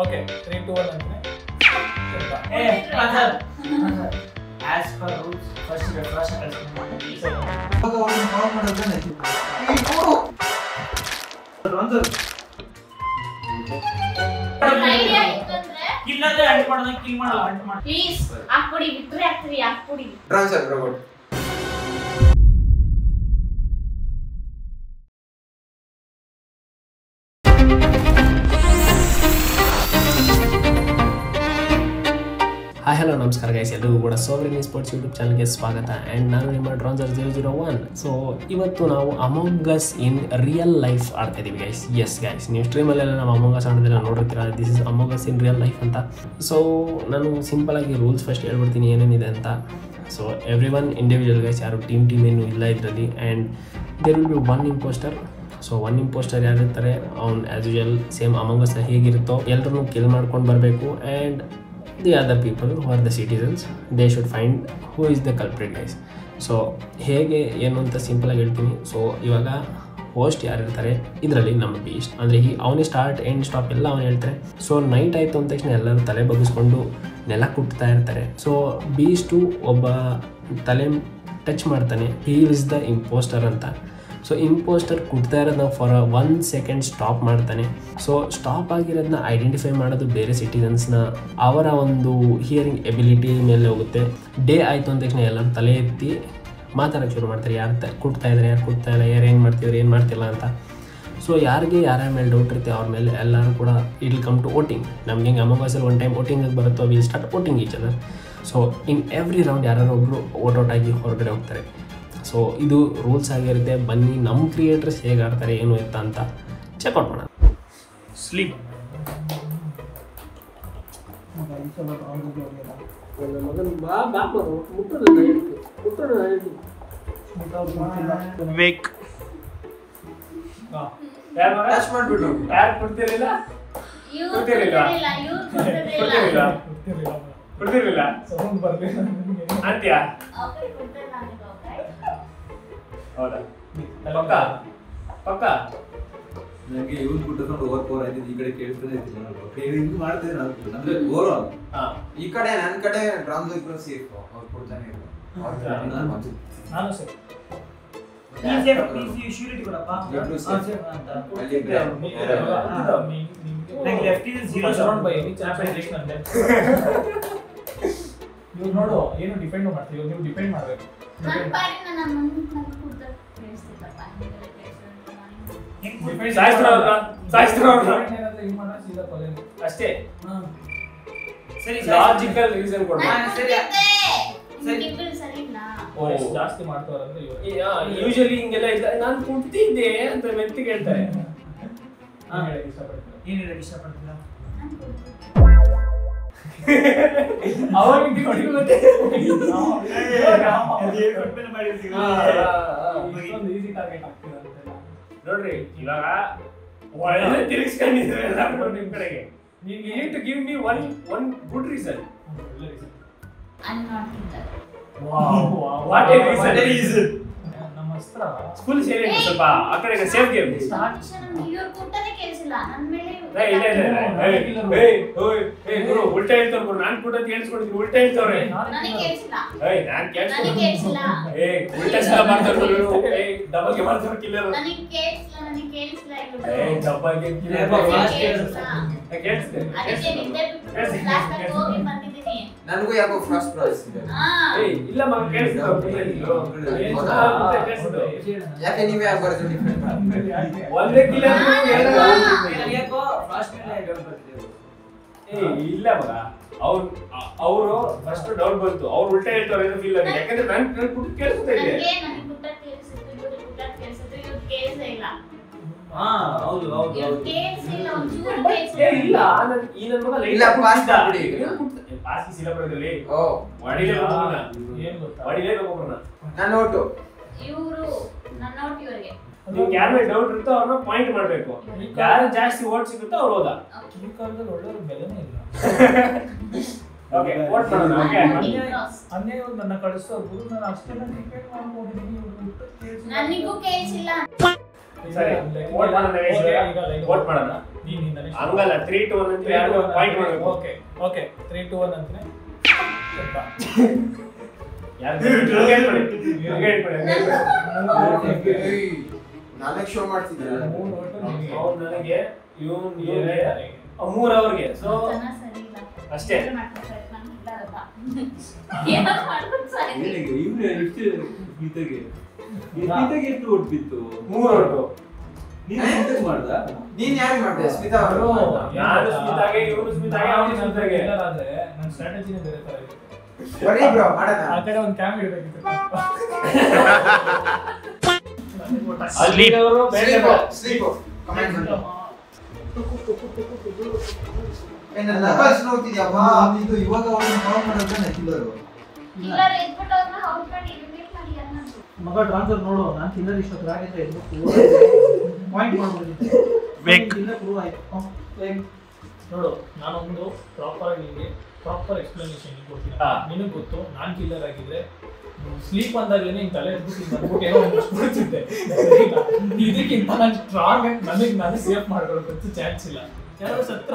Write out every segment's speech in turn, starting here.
Okay 3 2 1 ಅಂದ್ರೆ as per rules first ಕಳಿಸ್ತೀನಿ ಇವಾಗ ಅವನು ಕಾಲ್ ಮಾಡೋದನ್ನ ಐಡಿಯಾ ಇತ್ತಂದ್ರೆ ಕಿಲ್ ಅಂದ್ರೆ ಅಂಟ್ ಮಾಡೋದು ಕಿಲ್ ಮಾಡಲ್ಲ ಅಂಟ್ ಮಾಡಿ ಪ್ಲೀಸ್ ಹಾಕ್ಬಿಡಿ ವಿಕ್ಟರಿ ಆಗ್ತೀವಿ ಹಾಕ್ಬಿಡಿ ಟ್ರಾನ್ಸ್ಫರ್ ರೋಬೋಟ್ ಹಾಯ್ ಹಲೋ ನಮಸ್ಕಾರ ಗೈಸ್, ಎಲ್ಲರಿಗೂ ಕೂಡ ಸೋವರಿನ್ ಸ್ಪೋರ್ಟ್ಸ್ ಯೂಟ್ಯೂಬ್ ಚಾನಲ್ಗೆ ಸ್ವಾಗತ. ಆ್ಯಂಡ್ ನಾನು ನಿಮ್ಮ ಡ್ರಾನ್ಸರ್ 001. ಸೊ ಇವತ್ತು ನಾವು among Us in real life ಆಡ್ತಾ ಇದ್ದೀವಿ ಗೈಸ್. ಎಸ್ ಗೈಸ್, ನೀವು ಸ್ಟ್ರೀಮಲ್ಲೆಲ್ಲ ನಾವು ಅಮಂಗ್ ಅಸ್ ಆಡೋದೆಲ್ಲ ನೋಡಿರ್ತೀರ. This is Among Us in real life ಅಂತ. ಸೊ ನಾನು ಸಿಂಪಲಾಗಿ ರೂಲ್ಸ್ ಫಸ್ಟ್ ಹೇಳ್ಬಿಡ್ತೀನಿ ಏನೇನಿದೆ ಅಂತ. So every one individual guys, ಯಾರು ಟೀಮ್ ಏನೂ ಇಲ್ಲ ಇದರಲ್ಲಿ. And there will be one impostor. So one impostor ಯಾರಿರ್ತಾರೆ ಅವ್ನು ಆ್ಯಸ್ ಯೂಶುವಲ್ ಸೇಮ್ ಅಮಂಗ್ ಅಸ್ನ ಹೇಗಿರುತ್ತೋ ಎಲ್ಲರನ್ನೂ ಕಿಲ್ ಮಾಡ್ಕೊಂಡು ಬರಬೇಕು. And the other people who are the citizens, they should find who is the culprit guys. So ಹೇಗೆ ಏನು ಅಂತ ಸಿಂಪಲಾಗಿ ಹೇಳ್ತೀನಿ. ಸೊ ಇವಾಗ ಹೋಸ್ಟ್ ಯಾರಿರ್ತಾರೆ ಇದರಲ್ಲಿ ನಮ್ಮ ಬೀಸ್ಟ್ ಅಂದರೆ ಅವನೇ ಸ್ಟಾರ್ಟ್ ಎಂಡ್ ಸ್ಟಾಪ್ ಎಲ್ಲ ಅವನು ಹೇಳ್ತಾರೆ. ಸೊ ನೈಟ್ ಆಯಿತು ಅಂದ ತಕ್ಷಣ ಎಲ್ಲರೂ ತಲೆ ಬಗ್ಗಿಸ್ಕೊಂಡು ನೆಲ ಕುಟ್ತಾ ಇರ್ತಾರೆ. ಸೊ ಬೀಸ್ಟು ಒಬ್ಬ ತಲೆ ಟಚ್ ಮಾಡ್ತಾನೆ, ಹೀ ಇಸ್ ದ ಇಂಪೋಸ್ಟರ್ ಅಂತ. ಸೊ ಇಂಪೋಸ್ಟರ್ ಕುಟ್ತಾ ಇರೋದನ್ನ ಫಾರ್ 1 ಸೆಕೆಂಡ್ ಸ್ಟಾಪ್ ಮಾಡ್ತಾನೆ. ಸೊ ಸ್ಟಾಪ್ ಆಗಿರೋದನ್ನ ಐಡೆಂಟಿಫೈ ಮಾಡೋದು ಬೇರೆ ಸಿಟಿಸನ್ಸ್ನ ಅವರ ಒಂದು ಹಿಯರಿಂಗ್ ಎಬಿಲಿಟಿ ಮೇಲೆ ಹೋಗುತ್ತೆ. ಡೇ ಆಯಿತು ಅಂದ ತಕ್ಷಣ ಎಲ್ಲರೂ ತಲೆ ಎತ್ತಿ ಮಾತಾಡೋಕ್ಕೆ ಶುರು ಮಾಡ್ತಾರೆ, ಯಾರು ಕುಟ್ತಾ ಇದ್ದಾರೆ, ಯಾರು ಕುಟ್ತಾ ಇಲ್ಲ, ಯಾರು ಏನು ಮಾಡ್ತಿದ್ರು ಏನು ಮಾಡ್ತಿಲ್ಲ ಅಂತ. ಸೊ ಯಾರಿಗೆ ಯಾರ ಮೇಲೆ ಡೌಟ್ ಇರುತ್ತೆ ಅವ್ರ ಮೇಲೆ ಎಲ್ಲರೂ ಕೂಡ it will come to voting. ನಮ್ಗೆ ಹಿಂಗೆ ಅಮಂಗ್ ಅಸ್ ಒಂದು ಟೈಮ್ ವೋಟಿಂಗಿಗೆ ಬರುತ್ತೋ will start voting each other. So in every round ಯಾರು ಒಬ್ಬರು ವೋಟ್ ಆಗಿ ಹೊರಗಡೆ ಹೋಗ್ತಾರೆ. ಸೊ ಇದು ರೂಲ್ಸ್ ಆಗಿರುತ್ತೆ. ಬನ್ನಿ ನಮ್ಮ ಕ್ರಿಯೇಟರ್ಸ್ ಹೇಗೆ ಆಡ್ತಾರೆ ಏನು ಎತ್ತ ಅಂತ ಚೆಕ್ಔಟ್ ಮಾಡೋಣ. ಸ್ಲೀಪ್ ವೇಕ್ ಟಚ್ ಮಾಡ್ಬಿಡು. ಯಾರು ಕೊಡ್ತಿರಲಿಲ್ಲ ಇವ್ರು ಗೊತ್ತಿರ್ಲಿಲ್ಲ. ಕೊಡ್ತಿರ್ಲಿಲ್ಲ ಕೊಡ್ತಿರಲಿಲ್ಲ ಸೌಂಡ್ ಬರಲಿಲ್ಲ ಅಂತ್ಯಾ. ಓಕೆ ಕೊಡ್ತಿಲ್ಲ ನನಗೆ ಓಕೆ ಹೌದಾ ಪಕ್ಕ ಪಕ್ಕ ನನಗೆ ಇವ್ನು ಕುಟ್ಕೊಂಡು ಓವರ್ ಆಯ್ತು, ಈ ಕಡೆ ಕೇಳ್ತಾನೆ ಹಿಂಗ್ ಮಾಡ್ತೇನೆ ನಾನು ಅಂದ್ರೆ ಓವರ್ ಈ ಕಡೆ ನನ್ನ ಕಡೆ ಡ್ರಾಮ್ಸ್ ಇಬ್ರು ಸೇಫ್ ಅವ್ರು ಕೊಡ್ತಾನೆ ನಾನು ಸರ್ ಈಸಿ ಶ್ಯೂರಿಟಿ ಕೊಡಪ್ಪ ಇಬ್ರು ಸೇಫ್ safe. ಅಂತ ಅಲ್ಲಿ like left is 0 surround by any chance ಅಂದ್ರೆ ನೀವು ನೋಡು ಏನು ಡಿಪೆಂಡ್ ಮಾಡ್ತೀವಿ, ನೀವು ಡಿಪೆಂಡ್ ಮಾಡಬೇಕು. ನನ್ನ ಪಾಡಿ ನನ್ನ ಮುಂದೆ ಕೂತ ಕೇಳಿಸ್ತಿಲ್ಲಪ್ಪ ಅಷ್ಟೇ ಸರಿ ಲಾಜಿಕಲ್ ರೀಸನ್ ಕೊಡ. ಸರಿ. ಸರಿನಾ ಜಾಸ್ತಿ ಮಾಡ್ತಾರಂದ್ರೆ ಯೂಶಲಿ ಹಿಂಗೆಲ್ಲ ಇಲ್ಲ, ನಾನು ಕುಡ್ತಿದ್ದೆ ಅಂತ ಮೆತ್ತಿಗೆ ಹೇಳ್ತಾರೆ. ಏನ್ ಹೇಳಕ್ ಇಷ್ಟಪಡ್ತೀರಾ? ಅವಾಗ ನೋಡ್ರಿ ಇವಾಗ ಒಳ್ಳೆ ತಿರುಗಿಸ್ಕೊಂಡಿದ್ರೆ ನಿಮ್ ಕಡೆಗೆ. ನೀವು need to give me one good reason. I'm not in that. What a reason. ನಮ್ಮ ಅಸ್ತ್ರ ಫುಲ್ ಸೇರಿ ಸ್ವಲ್ಪ ಆ ಕಡೆಗೆ ಸೇಫ್ ಗೇಮ್. ಇವ್ರು ಕೊಟ್ಟದೇ ಕೇಳಿಸಿಲ್ಲ ನನ್ನ ಮೇಲೆ ಉಲ್ಟಾ ಹೇಳ್ತಾರ ಗುರು. ನಾನ್ ಕೂಡ ಕೇಳಿಸ್ಕೊಂಡಿದ್ದೀನಿ, ಉಲ್ಟಾ ಹೇಳ್ತಾವ್ರೆ. ನನಗೆ ಕೇಳಿಸಿಲ್ಲ ನಾನ್ ನನಗೆ ಕೇಳಿಸಿಲ್ಲ ಉಲ್ಟಾ ಸಲ ಮಾಡ್ತಾರ ಡಬಲ್ ಗೆ ಮಾಡ್ತಾರ ಕಿಲ್ಲರ್. ನನಗೆ ಕೇಳಿಸಿಲ್ಲ ಡಬಲ್ ಗೆ ಕೇಳಿಸ್ದೆ. ಅದಕ್ಕೆ ನಿದ್ದೆ ಬಿಟ್ಟು ಕ್ಲಾಸ್ ಹೋಗಿ ಬಂದಿದ್ದೀನಿ. ನನಗೂ ಯಾಕೋ ಫಸ್ಟ್ ಪ್ರೈಸ್ ಇದೆ. ಇಲ್ಲ ಮಗ ಕೇಳಿಸ್ತು. ಯಾಕೆ ನೀವೇ ಆಗ್ಬಾರ್ದು ಡಿಫೆಂಡ್ ಒಂದೇ ಕಿಲ್ಲರ್ ಯಾಕೋ ಫಾಸ್ಟ್ ಮೇಲೆ ಡೌನ್ ಬರ್ತಿದೆ. ಇಲ್ಲ ಮಗ ಅವರು ಫಸ್ಟ್ ಡೌನ್ ಬಂತು, ಅವ್ರು ಉಲ್ಟಾ ಹೇಳ್ತಾರೆ ಫೀಲ್ ಆಗಿದೆ. ಯಾಕಂದ್ರೆ ನನ್ ಕುಟ್ಟು ಕೇಳಿಸ್ತಾ ಇದೆ. ನನಗೆ ಗುಟ್ಟ ಕೇಳಿಸಿತ್ತು, ಇವ್ರು ಗುಟ್ಟ ಕೇಳಿಸಿತ್ತು, ಇವ್ರು ಕೇಳಿಸೇ ಇಲ್ಲ. ಹಾ ಹೌದು ಹೌದು ಇವ್ರು ಹೌದು ಕೇಳಿಸಿಲ್ಲ, ಒಂಚೂರು ಇಲ್ಲ ಕೇಳಿಸಿಲ್ಲ. ಈ ನನ್ನ ಮಗ ಇಲ್ಲ, pass ಮಾಡ್ಬಿಡಿ ಈಗ. ಪಾಸ್ ಇಲ್ಲ ಬರೋದ್ರಲ್ಲಿ ಓ ಏನ್ ಗೊತ್ತಾ ಹೊಡಿಲೇಬೇಕು ಒಬ್ಬರನ್ನ. ನಾನು ಓಟು ಇವ್ರು ನನ್ನ ನೋಟ್ ಇವರಿಗೆ ನೀವು ಯಾರ ಮೇಲೆ ಡೌಟ್ ಇರುತ್ತೋ ಅವ್ರನ್ನ ಪಾಯಿಂಟ್ ಮಾಡ್ಬೇಕು. ಯಾರು ಜಾಸ್ತಿ ಓಟ್ ಸಿಗುತ್ತೋ ಅವ್ರು ಹೋದ. ಈ ಕಾಲದಲ್ಲಿ ಒಳ್ಳೆಯವ್ರ ಬೆಲೆನೇ ಇಲ್ಲ. ಓಕೆ ವೋಟ್ ಮಾಡೋಣ. ಓಕೆ ಅನ್ಯಾಯವಾಗಿ ನನ್ನ ಕಳಿಸೋ ಗುರು, ನಾನು ಅಷ್ಟೆಲ್ಲ ಡಿಪೆಂಡ್ ಮಾಡ್ಕೊಂಡಿದ್ದೀನಿ. ನನಗೂ ಕೇಳಿಸಿಲ್ಲ. ಸರಿ ವೋಟ್ ಮಾಡೋಣ. ವೋಟ್ ಮಾಡೋಣ. ಹಂಗಲ್ಲ 3 to 1 ಅಂತ ಯಾರು ಪಾಯಿಂಟ್ ಮಾಡಬೇಕು. ಓಕೆ 3 to 1 ಅಂತಾನೆ ನಾನೇ ಶೋ ಮಾಡ್ತಿದ್ದೆ ನನಗೆ ಮೂರ್ ಅವ್ರಿಗೆ ಸೊ ಅಷ್ಟೇ. ಎಷ್ಟು ಓಟ್ ಬಿತ್ತು? 3 ಓಟು. ನೀನ್ ಯಾರು ಮಾಡ್ದೆ? ಸ್ಮಿತಾ ಅವರು ಯಾರು ಸ್ಮಿತಾಗೆ, ಇವರು ಸ್ಮಿತಾಗೆ, ಅವನು ಸ್ಮಿತಾಗೆ. ಆದ್ರೆ ನನ್ನ ಸ್ಟ್ರಾಟಜಿನೇ ಬೇರೆ ತರ ಇರುತ್ತೆ. ಬರೀ ಬ್ರೋ ಮಾಡೋಣ. ಆ ಕಡೆ ಒಂದು ಕ್ಯಾಮ್ ಇಡಬೇಕಿತ್ತು. ಸ್ಲೀಪ್ ಸ್ಲೀಪ್ ಕಮೆಂಟ್ ಮಾಡಿ. ನನ್ನ ನಂಬರ್ಸ್ ನೋಡ್ತಿದ್ಯಪ್ಪ. ಇದು ಇವಾಗ ಅವನು ಫಾರ್ಮ್ ಮಾಡೋದನ್ನ ಕಿಲ್ಲರ್. ಕಿಲ್ಲರ್ ಎದ್ಬಿಟ್ಟು ಅವ್ರನ್ನ ಔಟ್ ಮಾಡಿ ಎಲಿಮಿನೇಟ್ ಮಾಡಿ ಅನ್ನೋದು. ಮಗ ಟ್ರಾನ್ಸ್ಫರ್ ನೋಡು, ನಾನು ಕಿಲ್ಲರ್ ಇಷ್ಟೊತ್ತು ಆಗಿದ್ರೆ ಎದ್ಬಿಟ್ಟು ಪಾಯಿಂಟ್ ಮಾಡ್ಬಿಟ್ಟಿದ್ದೆ. ಕಿಲ್ಲರ್ ಪ್ರೂವ್ ಆಯ್ತು. ನೋಡು, ನಾನೊಂದು ಪ್ರಾಪರ್ ಆಗಿ ನಿಮಗೆ ಪ್ರಾಪರ್ ಎಕ್ಸ್ಪ್ಲನೇಷನ್ ಕೊಡ್ತೀನಿ. ನಿನಗೆ ಗೊತ್ತು ನಾನು ಕಿಲ್ಲರ್ ಆಗಿದ್ರೆ ಸ್ಲೀಪ್ ಅಂದಾಗಲೇ ಹಿಂಗೆ ತಲೆ ಎದ್ಬಿಟ್ಟು ಬಂದ್ಬಿಟ್ಟು ಏನೋ ಒಂದು ಕೊಡ್ತಿದ್ದೆ. ಇದಕ್ಕಿಂತ ನಾನು ಸ್ಟ್ರಾಂಗ್ ಆಗಿ ನನಗೆ ನಾನು ಸೇಫ್ ಮಾಡ್ಕೊಳ್ಳೋಕ್ಕಂತೂ ಚಾನ್ಸ್ ಇಲ್ಲ. ಕೆಲವು ಸತ್ರ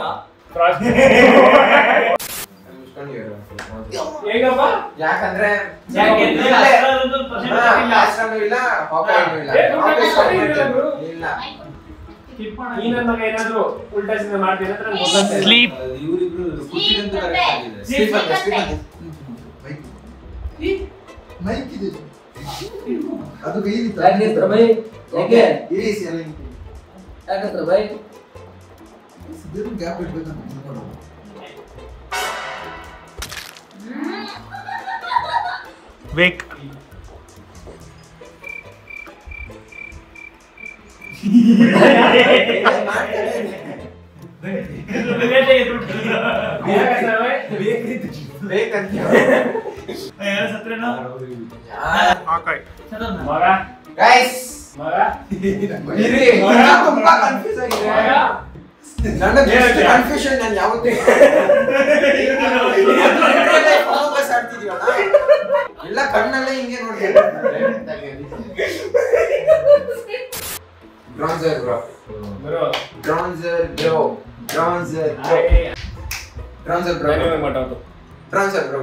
ಹೇಗಪ್ಪ? ಯಾಕಂದ್ರೆ ಏನಾದ್ರು ಉಲ್ಟಾ ಸೀದಾ ಮಾಡ್ತೀನಿ ಅಂತ ನಂಗೆ ಗೊತ್ತಾಗ್ತದೆ. ಸ್ಲೀಪ್ ಇವರಿಬ್ರು ಕುತ್ತಿಗೆಂತ ಕರೆಕ್ಟ್ ಆಗಿದೆ. ಸ್ಲೀಪ್ ಅಂತ ಮೈಕ್ ಇದೆ. ಅದು ಕೈಲಿ ಯಾಕೆ ಬೈ ಯಾಕೆ ಇರಿಸಿ ಅಲ್ಲ ಯಾಕೆ ಬೈ ಸಿದ್ಧರು ಗ್ಯಾಪ್ ಇಡಬೇಕು ಅಂತ ಅನ್ಕೊಂಡು ವೇಕ್ ಕನ್ಫ್ಯೂಷನ್ ನಾನು ಯಾವತ್ತೂ ಎಲ್ಲ ಕಣ್ಣಲ್ಲೇ ಹಿಂಗೆ ನೋಡಿ ಬ್ರಾನ್ಸರ್ ಬ್ರೋ ಬ್ರಾನ್ಸರ್ ಬ್ರೋ ಬ್ರಾನ್ಸರ್ ಬ್ರಾನ್ಸರ್ ಬ್ರೋ ಬ್ರಾನ್ಸರ್ ಬ್ರೋ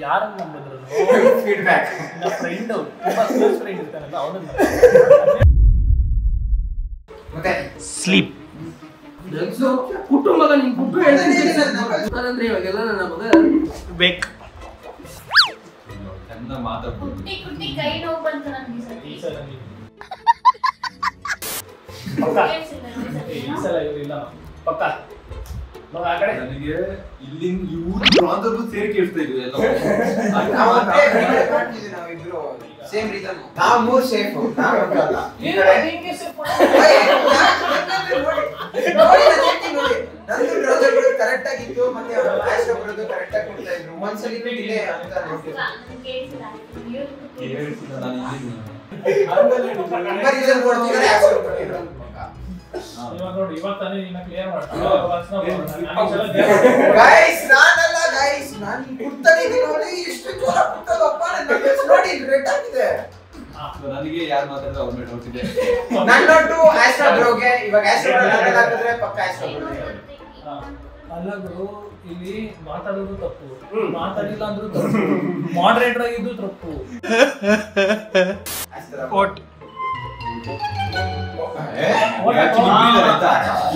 ಯಾರನ್ನ ನಂಬಿದ್ರು ಫೀಡ್ಬ್ಯಾಕ್ ನನ್ನ ಫ್ರೆಂಡ್ ತುಂಬಾ ಕ್ಲೋಸ್ ಫ್ರೆಂಡ್ ಇರ್ತಾನಲ್ಲ ಅವನನ್ನ ಮತ್ತೆ ಸ್ಲೀಪ್ ಕುಟುಂಬದ ನಿನ್ ಕುಟು ಹೇಳ್ತಾನಂದ್ರೆ ಇವಾಗೆಲ್ಲ ನನ್ನ ಮಗ ವೇಕ್ ಚಂದ ಮಾತಾಡ್ಬೋದು ಕುಟ್ಟಿ ಕುಟ್ಟಿ ಕೈ ನೋವು ಬಂತು ನನಗೆ ಈ ಸತಿ. ಈ ಸಲ ನೀವು ಕೇಳ್ಸಿಲ್ಲ ಈ ಈ ಸತಿ. ಸಲ ಇವರಿಲ್ಲ ಪಕ್ಕ ಮಗ ಆ ಕಡೆ ನನಗೆ ಇಲ್ಲಿಂದ ಇವ್ರು ಬ್ರಾನ್ಸರ್ಗೂ ಸೇರಿ ಕೇಳ್ತಾ ಇದ್ವಿ ಎಲ್ಲ ನಾವಿಬ್ರು ಸೇಮ್ ರೀಸನ್ ನಾವು ಮೂರು ಸೇಫ್ ನಂದು ಬ್ರದರ್ ಕರೆಕ್ಟ್ ಆಗಿತ್ತು ಮತ್ತೆ ಆಶ್ರಮ ಬ್ರದರ್ ಕರೆಕ್ಟ್ ಆಗಿ ಕೊಡ್ತಾ ಇದ್ರು ಒಂದ್ಸಲಿ ಇದೆ ಅಂತ ಕೇಳ್ಸಿಲ್ಲ ಇವ್ರು ನಾನು ರೀಸನ್ ಕೊಡ್ತಿದ್ದಾರೆ ಆಶ್ರಮ ಕೊಟ್ಟಿದ್ರು ಇವಾಗ ನೋಡಿ ಇವಾಗ ತಾನೇ ನಿನ್ನ ಕ್ಲಿಯರ್ ಗೈಸ್ ನಾನಲ್ಲ ಗೈಸ್ ನಾನು ಕುಡ್ತಾನೆ ಇದೀನಿ ನೋಡಿ ಎಷ್ಟು ಜೋರ ಕುಡ್ತದಪ್ಪ ನನ್ನ ಫೇಸ್ ನೋಡಿ ರೆಡ್ ಆಗಿದೆ ನನಗೆ ಯಾರು ಮಾತಾಡಿದ್ರೆ ಅವ್ರ ಮೇಲೆ ಡೌಟ್ ಇದೆ ನನ್ನೊಟ್ಟು ಆಶ್ರಾ ಬ್ರೋಗೆ ಇವಾಗ ಆಶ್ರಾ ಬ್ರೋ ನನ್ನ ಹಾಕಿದ್ರೆ ಪಕ್ಕ ಆಶ್ರಾ ಬ್ರೋ ಅಲ್ಲಗಳು ಇಲ್ಲಿ ಮಾತಾಡೋದು ತಪ್ಪು, ಮಾತಾಡಿಲ್ಲ ಅಂದ್ರೂ ತಪ್ಪು, ಮಾಡರೇಟರ್ ಆಗಿದ್ದು ತಪ್ಪು.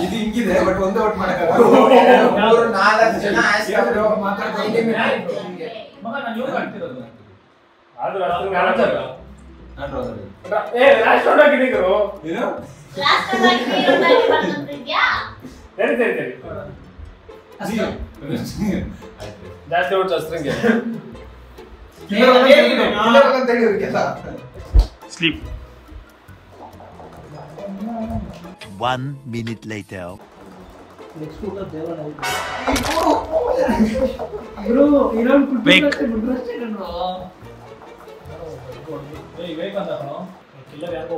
ಇದು ಹಿಂಗಿದೆ ಬಟ್ ಒಂದೇ ಔಟ್ ಮಾಡಕ್ಕಾಗಲ್ಲ 4 ಜನ ಆಶ್ರಾ ಬ್ರೋ ಮಾತಾಡ್ತಾ ಇದ್ದೀವಿ ಮಗ ನಾನು ಯೋಗ ಆಗ್ತಿರೋದು ಆದ್ರೂ ಅಷ್ಟು ಕಾಣಲ್ಲ. ನಾನು ರೋದರ್ ಲಾಸ್ಟ್ ರೌಂಡ್ ಆಗಿದ್ದೀರು ಏನು ಲಾಸ್ಟ್ ಟೈಮ್ ನೀರು ಮಾಡಿ ಬಂದಿದ್ಯಾ? ಸರಿ ಜಾಸ್ತಿ ಓಟ್ ಅಸ್ತ್ರಂಗೆ ಅಂತ ಹೇಳಿ ಇವ್ರಿಗೆಲ್ಲ ಸ್ಲೀಪ್ 1 minute later. ನೆಕ್ಸ್ಟ್ ಊಟ ದೇವರ ಕಿಲ್ಲರ್ ಯಾಕೋ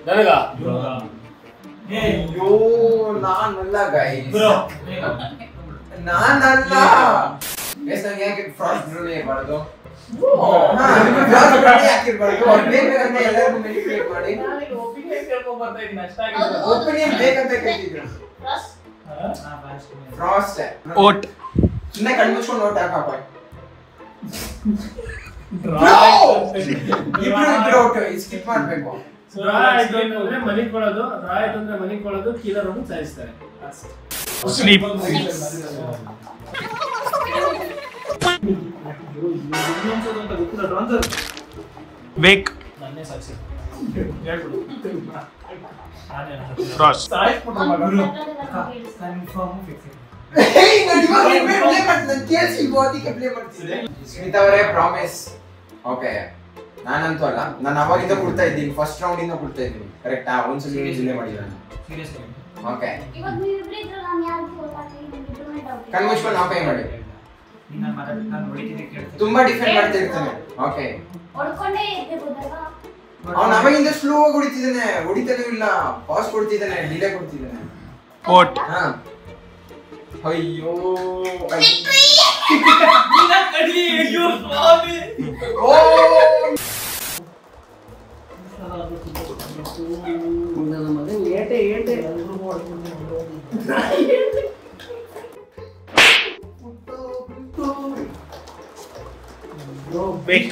ನನಗ ಅಯ್ಯೋ ನಾನಲ್ಲ ಗೈಸ್ ನಾನಲ್ಲ ಗೈಸ್ ನಂಗೆ ಯಾಕೆ ಫ್ರಾಸ್ಟ್ ಬ್ರೂನೇ ಮಾಡೋದು ಹಾಕಿರ್ಬಾರ್ದು ಅವ್ರು ಬೇಕಂತ ಎಲ್ಲರಿಗೂ ಮೆನಿಪುಲೇಟ್ ಮಾಡಿ ಒಪಿನಿಯನ್ ಕೇಳ್ಕೊಂಡ್ ಬರ್ತಾ ಇದೀನಿ ಅಷ್ಟೇ ಒಪಿನಿಯನ್ ಬೇಕಂತ ಕೇಳ್ತಿದ್ರು ಫ್ರಾಸ್ಟ್ ಓಟ್ ಸುಮ್ಮನೆ ಕಣ್ಮುಚ್ಕೊಂಡು ಓಟ್ ಹಾಕಪ್ಪ ಇಬ್ರು ಓಟ್ ಸ್ಕಿಪ್ ಮಾಡ್ಬೇಕು ಡ್ರಾ ಆಯ್ತು ಅಂದ್ರೆ ಮನೆಗೆ ಕೊಡೋದು ಡ್ರಾ ಆಯ್ತು ಅಂದ್ರೆ ಮನೆಗೆ ಕೊಡೋದು ಕೀಲರ್ ಅನ್ನು ಸಾಯಿಸ್ತಾರೆ ಸ್ಲೀಪ್ ಅಂತ ಗೊತ್ತಿಲ್ಲ ಡ್ರಾನ್ಸರ್ ವೇಕ್ ನನ್ನೇ ಸಾಕ್ಷಿ ಹೇಳ್ಬಿಡು ಫ್ರಾಸ್ಟ್ ಸಾಯಿಸ್ಬಿಟ್ರು ಮಗ ಕನ್ಫರ್ಮ್ ಫಿಕ್ಸ್ ಸ್ಮಿತಾ ಅವರೇ ಪ್ರಾಮಿಸ್ ಓಕೆ ನಾನಂತೂ ಅಲ್ಲ ನಾನು ಅವಾಗಿಂದ ಕೊಡ್ತಾ ಇದ್ದೀನಿ ಫಸ್ಟ್ ರೌಂಡ್ ಇಂದ ಕೊಡ್ತಾ ಇದ್ದೀನಿ ಕರೆಕ್ಟಾ ಒಂದ್ಸಲ ಜಿಲ್ಲೆ ಮಾಡಿಲ್ಲ ಸೀರಿಯಸ್ಲಿ ಓಕೆ ಇವಾಗ ನೀವಿಬ್ರು ಇದ್ರೆ ನಾನು ಯಾರಿಗೂ ಗೊತ್ತಾಗ್ತಿಲ್ಲ ನಿಮ್ಮಿಬ್ರು ಡೌಟ್ ಕಣ್ಮುಚ್ಕೊಂಡು ನಾವು ಕೈ ಮಾಡಿ ನೀನು ಮಾತಾಡ್ತೀನಿ ನಾನು ಹೊಡಿತೀನಿ ಕೇಳ್ತೀನಿ ತುಂಬಾ ಡಿಫೆಂಡ್ ಮಾಡ್ತಾ ಇರ್ತಾನೆ ಓಕೆ ಹೊಡ್ಕೊಂಡೇ ಇರ್ಬೋದಲ್ವಾ ಅವ್ನು ಅವಾಗಿಂದ ಸ್ಲೋ ಆಗಿ ಹೊಡಿತಿದ್ದಾನೆ ಹೊಡಿತಾನೂ ಇಲ್ಲ ಪಾಸ್ ಕೊಡ್ತಿದ್ದಾನೆ ಡಿಲೇ ಕೊಡ್ತಿದ್ದಾನೆ ಓಟ್ ಹಾ ಅಯ್ಯೋ ಓ ನನ್ನ ಮಗನ್ ಏಟೆ ವೇಕ್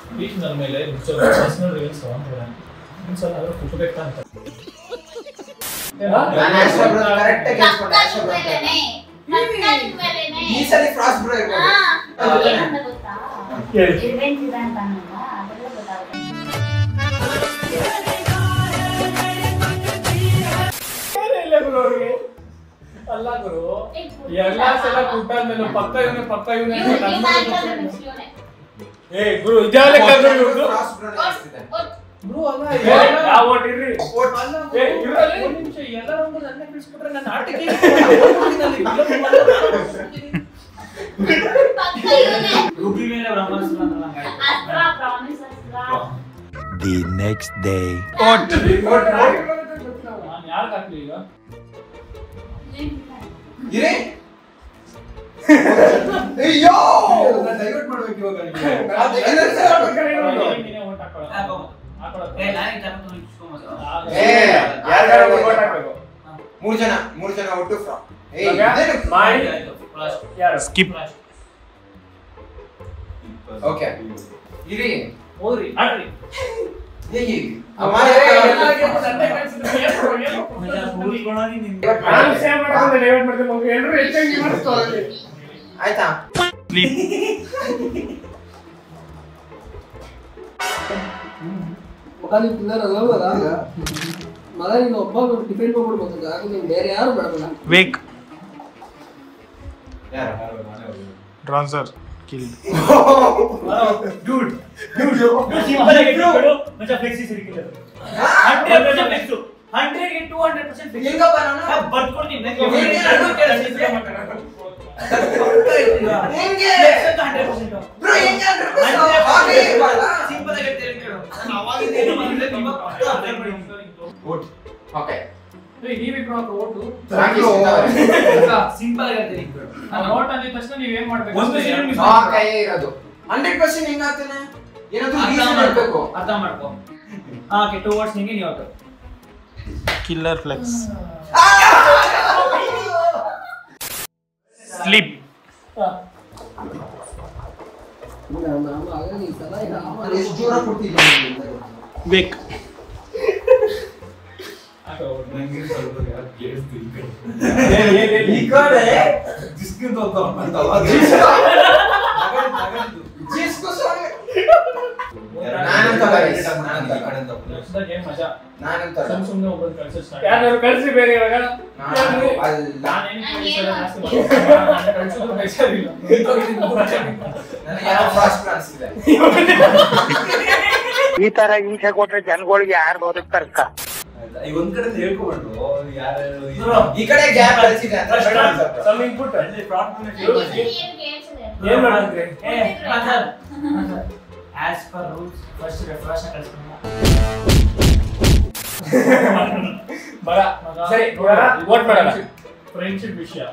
ಪ್ಲೀಸ್ ನನ್ನ ಮೇಲೆ ಪರ್ಸನಲ್ ರಿವ್ಯೂಸ್ ತಗೊಂಡ್ರೆ ಒಂದ್ಸಲ ಆದ್ರೂ ಕುಟ್ಬೇಕಾ ಅಂತ ನಾನು ಆಶ್ರಾ ಬ್ರೋ ಕರೆಕ್ಟ್ ಆಗಿ ಹೇಳ್ಕೊಂಡೆ ಆಶ್ರಾ ಬ್ರೋ ಈ ಸಲ ಫ್ರಾಸ್ಟ್ ಬ್ರೋ ಇರ್ಬೋದು ಗೊತ್ತಾ ಹೇಳಿ. ಇವೆಂಟ್ ಇದೆ ಅಂತ ಅನ್ನಲ್ಲ ಅದೆಲ್ಲ ಗೊತ್ತಾಗುತ್ತೆ ಇಲ್ಲ ಗುರು ಅವ್ರಿಗೆ ಅಲ್ಲ ಗುರು ಎಲ್ಲಾ ಸಲ ಕುಟ್ಟಾದ್ಮೇಲೆ ಪಕ್ಕ ಇವನೇ ಏ ಗುರು ಇದ್ಯಾವ ಲೆಕ್ಕ ಗುರು ಫ್ರಾಸ್ಟ್ ಬ್ರೋ ಅನಿಸ್ತಿದೆ ಬ್ರೋ ಅಲ್ಲ ಯಾವ ಓಟ್ ಇರ್ರಿ ಅಲ್ಲ ಏ ಇವ್ರಲ್ಲಿ ಒಂದು ನಿಮಿಷ ಎಲ್ಲ ರೌಂಡ್ ನನ್ನ ಬಿಡಿಸ್ಬಿಟ್ರೆ ನನ್ನ ಆಟಕ್ಕೆ ರುಬಿ ಮೇಲೆ ಬ್ರಹ್ಮಾಸ್ತ್ರ ಅಂತ ನಂಗೆ ಆಯ್ತು. ಅಸ್ತ್ರ ಪ್ರಾಮಿಸ್ ಅಸ್ತ್ರ The next day. ಓಟ್ ನಾನು ಯಾರಿಗೆ ಹಾಕ್ಲಿ ಈಗ ಇರೇ ಅಯ್ಯೋ ನಾನು ಡೈವರ್ಟ್ ಮಾಡ್ಬೇಕು ಇವಾಗ ನೀನೇ ಓಟ್ ಹಾಕೊಳ್ಳೋ ಏ ನಾನು ತಗೊಂಡು ಇಟ್ಕೊಂಬೋದು ಏ ಯಾರ್ಯಾರು ಓಟ್ ಹಾಕ್ಬೇಕು ಮೂರು ಜನ ಒಟ್ಟು ಫ್ರಾಮ್ ಏ ಇವಾಗ ಇದೇನು ಮಾಡಿ ಆಯ್ತು ಫಾಸ್ಟ್ ಯಾರು ಸ್ಕಿಪ್ ಓಕೆ ಇರಿ ಹೋಗ್ರಿ ಆಡ್ರಿ ಏ ನಾನು ಸೇವ್ ಮಾಡ್ಕೊಂಡು ಡೈವರ್ಟ್ ಮಾಡ್ತೀನಿ ಮಗು ಎಲ್ಲರೂ ಹೆಚ್ಚಾಗಿ ಮಾಡಿಸ್ತಾರೆ ಆಯ್ತಾ ಸ್ಲೀಪ್ ಮಗ ನೀವು ಪಿಲ್ಲರ್ ಅಲ್ಲವಲ್ಲ ಮಗ ನೀನು ಒಬ್ಬ ಡಿಪೆಂಡ್ ಮಾಡ್ಬಿಡ್ಬೋದು ಆಗ ನೀವು ಬೇರೆ ಯಾರು ಮಾಡಬೇಡ ವೇಕ್ ಡ್ರಾನ್ಸರ್ ಕಿಲ್ ಡ್ಯೂಡ್ ಸಿಂಪಲ್ ಆಗಿ ಬಿಡು ಮಚ್ಚ ಫ್ಲೆಕ್ಸಿ ಸಿರಿಕಿಲ್ಲ 100% ಫ್ಲೆಕ್ಸ್ 100 ಗೆ 200% ಫ್ಲೆಕ್ಸ್ ಹೆಂಗಪ್ಪ ನಾನು ಬರ್ಕೊಡ್ತೀನಿ ಹೆಂಗೆ ಫ್ಲೆಕ್ಸ್ 100% ಬ್ರೋ ಹೆಂಗೆ ಹಾಗೆ ಇರಲ್ಲ ಸಿಂಪಲ್ ಆಗಿ ಕೇಳು ನಾನು ಅವಾಗಿಂದ ಏನು ಮಾಡಿದ್ರೆ ನಿಮ್ಮ ಓಟ್ ಓಕೆ ನೀವಿಬ್ರು ಹಾಕೋ ಓಟು ಸಿಂಪಲ್ ಆಗಿ ಹೇಳ್ತೀನಿ ನಾನು ಓಟ್ ಅಂದಿದ ತಕ್ಷಣ ನೀವು ಏನ್ ಮಾಡ್ಬೇಕು ಒಂದು ಸೀರೆ ಮಿಸ್ ಆ ಕೈ ಇರೋದು 100% ಹೆಂಗ ಆಗ್ತಾನೆ ಏನಾದ್ರೂ ರೀಸನ್ ಹೇಳ್ಬೇಕು ಅರ್ಥ ಮಾಡ್ಕೋ ಓಕೆ 2 ವರ್ಡ್ಸ್ ನಿಂಗೆ ನೀವು ಹಾಕು ಕಿಲ್ಲರ್ ಫ್ಲೆಕ್ಸ್ ಸ್ಲೀಪ್ ಆಗಲಿ ಈ ಸಲ ನಾನು ಎಷ್ಟು ಜೋರ ಕೊಡ್ತಿದ್ದೀನಿ ವೇಕ್ ಈ ಕಡೆ ನಾನಂತ ಗೇಮ್ ಮಜಾ ನಾನಂತ ಸುಮ್ಮನೆ ಒಬ್ಬರು ಕಳ್ಸಿ ಸ್ಟಾರ್ಟ್ ಯಾರು ಕಳ್ಸಿ ಬೇರೆ ಇವಾಗ ನಾನೇನು ಜಾಸ್ತಿ ನಾನು ಕಳ್ಸೋದು ಬೇಜಾರಿಲ್ಲ ನನಗೆ ಯಾರೋ ಫಾಸ್ಟ್ ಕಾಣಿಸ್ತಿದೆ ಈ ತರ ಹಿಂಸೆ ಕೊಟ್ರೆ ಜನಗಳಿಗೆ ಯಾರು ಬದುಕ್ತಾರಕ್ಕ ಒಂದ್ ಕಡೆ ಹೇಳ್ಕೊಬಾರ್ದು ಯಾರು ಈ ಕಡೆ ಗ್ಯಾಪ್ ಕಳಿಸಿದೆ ಅಂತ ಬೇಡ ಅನ್ಸುತ್ತೆ. ಸಮ್ ಇನ್ಪುಟ್ ಏನ್ ಮಾಡಿದ್ರಿ as per rules first refresh ಕಳಿಸ್ಕೊಂಡು ಬರ ಸರಿ ವೋಟ್ ಮಾಡೋಣ ಫ್ರೆಂಡ್ಶಿಪ್ ವಿಷಯ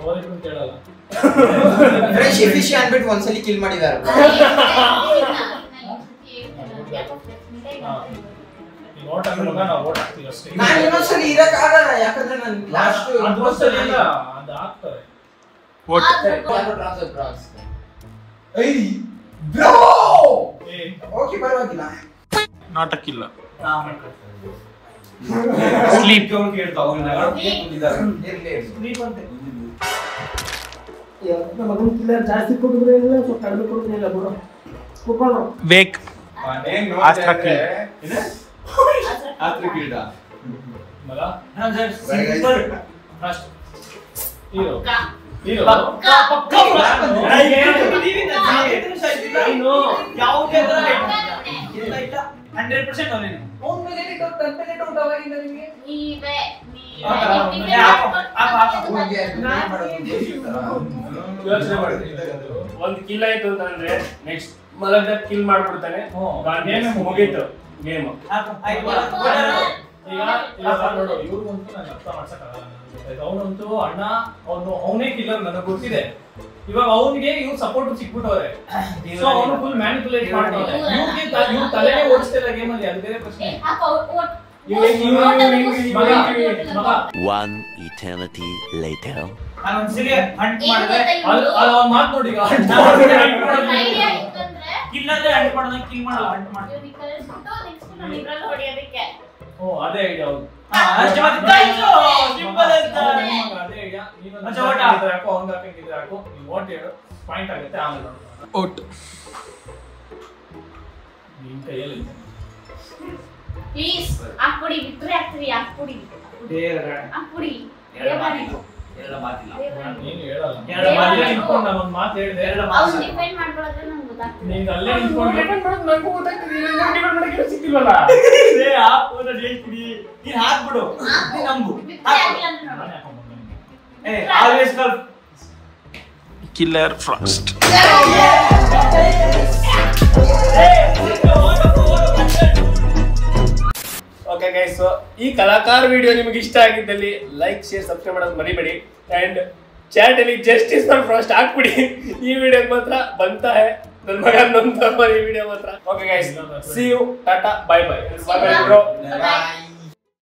ಅವರಿಗೂ ಕೇಳಲ್ಲ ಫ್ರೆಶಿ ಫಿಶಿ ಅನ್ಬಿಟ್ಟು ಒಂದ್ಸಲಿ ಕಿಲ್ ಮಾಡಿದಾರೆ. ನೋಟ್ ಹಾಕಿದಾಗ ನಾವು ಓಟ್ ಹಾಕ್ತೀವಿ ಅಷ್ಟೇ. ನಾನು ಇನ್ನೊಂದ್ಸಲಿ ಇರಕ್ ಆಗಲ್ಲ ಯಾಕಂದ್ರೆ ನಾನು ಲಾಸ್ಟ್ ಅದೊಂದ್ಸಲಿ ಇಲ್ಲ ಅದು ಹಾಕ್ತಾರೆ ಓಟ್ ಬ್ರೋ ಓಕೆ ಪರವಾಗಿಲ್ಲ ನಾಟಕಿಲ್ಲ ಸ್ಲೀಪ್ ಕೇಳ್ತಾ ಸ್ಲೀಪ್ ಅಂತ ನಮ್ಮ ಮಗನ ಕಿಲ್ಲರ್ ಜಾಸ್ತಿ ಕೊಡಿದ್ರೆ ಇಲ್ಲ ಸ್ವಲ್ಪ ಕಡಿಮೆ ಕೊಡಿದ್ರೆ ಇಲ್ಲ ಬಿಡು ಕುತ್ಕೊಳ್ಳೋ ವೇಕ್ ಆಸ್ಟ್ರಾ ಕಿಲ್ ಆತ್ರ ಕಿಲ್ಡ ಮಗ ಸಿಂಪಲ್ ಫಸ್ಟ್ ಹೀರೋ ಹೀರೋ ಯಾವುದೇ ತರ ಇಲ್ಲ ಇಲ್ಲ 100% ಅವನೇನೆ. ಒಂದು ಮಿನಿಟ್ 10 ಮಿನಿಟ್ ಊಟ ಆಗಿಂದ ನಿಮಗೆ ನೀವೇ ಯೋಚನೆ ಮಾಡಿದ್ರೆ ಒಂದು ಕಿಲ್ ಆಯ್ತು ಅಂತಂದ್ರೆ ನೆಕ್ಸ್ಟ್ ಮಲಗ ಕಿಲ್ ಮಾಡ್ಬಿಡ್ತಾನೆ. ಗೇಮ್ ಮುಗೀತು ಗೇಮ್. ಈಗ ನೋಡು ಇವ್ರಿಗಂತೂ ನಾನು ಅರ್ಥ ಮಾಡ್ಸಕ್ಕಾಗಲ್ಲ. ಅವನಂತೂ ಅಣ್ಣ ಅವನೇ ಕಿಲ್ಲರ್ ನನಗೆ ಗೊತ್ತಿದೆ. ಇವಾಗ ಅವನಿಗೆ ಇವ್ರು ಸಪೋರ್ಟ್ ಸಿಕ್ಬಿಟ್ಟವ್ರೆ. ಸೊ ಅವನು ಫುಲ್ ಮ್ಯಾನಿಪುಲೇಟ್ ಮಾಡ್ತಾನೆ. ಇವ್ರು ತಲೆನೇ ಓಡಿಸ್ತಿಲ್ಲ ಗೇಮ್ ಅಲ್ಲಿ. ಅದು ಬೇರೆ ಪ್ರಶ್ನೆ. One eternity later. ನಾನು ಒಂದ್ಸಲಿ ಹಂಟ್ ಮಾಡಿದ್ರೆ ಅವ್ನ ಮಾತು ನೋಡಿ ಈಗ ಐಡಿಯಾ ಇತ್ತಂದ್ರೆ ಇಲ್ಲಾಂದ್ರೆ ಹಂಟ್ ಮಾಡೋದಂಗೆ ಕಿಲ್ ಮಾಡಲ್ಲ ಹಂಟ್ ಮಾಡಿ ಇವ್ನಿಗೆ ಕಳಿಸ್ಬಿಟ್ಟು ನೆಕ್ಸ್ಟ್ ನಾವು ಇಬ್ರಲ್ಲಿ ಹೊಡೆಯೋದಕ್ಕೆ. ಓ ಅದೇ ಐಡಿಯಾ ಹೌದು. ಅಷ್ಟೇ ಮತ್ತೆ ಕಾಯ್ತು ಸಿಂಪಲ್ ಅಂತ ಅದೇ ಐಡಿಯಾ. ನೀನು ಅಚ್ಚಾ, ಓಟ. ಹಾಕೋ ಅವ್ನಿಗೆ ಹಾಕಂಗಿದ್ರೆ ಹಾಕು. ನೀವು ಓಟ್ ಹೇಳು ಪಾಯಿಂಟ್ ಆಗುತ್ತೆ ಆಮೇಲೆ ನೋಡೋಣ. ಓಟ್ ನಿನ್ ಕೈಯಲ್ಲಿ ಇದೆ. ಪ್ಲೀಸ್ ಹಾಕ್ಬಿಡಿ ವಿಕ್ಟ್ರಿ ಆಗ್ತೀವಿ ಹಾಕ್ಬಿಡಿ ಹಾಕ್ಬಿಡಿ ಎಲ್ಲ ಮಾತಿಲ್ಲ ನೀನು ಹೇಳಲ್ಲ. ಎರಡು ಮಾತು ಅಲ್ಲೇ ನಿಂತ್ಕೊಂಡು ನಾನು ಒಂದು ಮಾತು ಹೇಳಿದೆ. ಅವ್ನು ಡಿಫೆಂಡ್ ಮಾಡ್ಕೊಳ್ಳೋದ್ರೆ ನಂಗೆ ಗೊತ್ತಾಗ್ತದೆ. ನೀನು ಅಲ್ಲೇ ನಿಂತ್ಕೊಂಡು ನನಗೂ ಗೊತ್ತಾಗ್ತದೆ ಡಿಪೆಂಡ್ ಮಾಡಕ್ಕೆ ಸಿಕ್ಕಿಲ್ವಲ್ಲ. ಏ ಹಾಕು ನಾನು ಹೇಳ್ತೀನಿ ನೀನು ಹಾಕ್ಬಿಡು ನೀನು ನಂಬು ವಿಕ್ಟ್ರಿ ಆಗಿಲ್ಲ ಅಂದ್ರೆ ನೋಡು. ನಾನೇ ಹಾಕೊಂಡ್ಬಂದೆ. ಏ always call killer first. Okay guys, so ಈ ಕಲಾಕಾರ ವಿಡಿಯೋ ನಿಮಗೆ ಇಷ್ಟ ಆಗಿದ್ದಲ್ಲಿ ಲೈಕ್ ಶೇರ್ ಸಬ್ಸ್ಕ್ರೈಬ್ ಮಾಡೋದು ಮರಿಬೇಡಿ. ಅಂಡ್ ಚಾಟ್ ಅಲ್ಲಿ ಜಸ್ಟಿಸ್ ಫಾರ್ ಫ್ರಾಸ್ಟ್ ಹಾಕ್ಬಿಡಿ. ಈ ವಿಡಿಯೋಗೆ ಮಾತ್ರ ಬಂತಾ ಹೈ ನನ್ನ ಮಗ ನೊಂದ ಈ ವಿಡಿಯೋ ಮಾತ್ರ. Okay guys, see you, tata, bye bye. See you. Bro. Bye.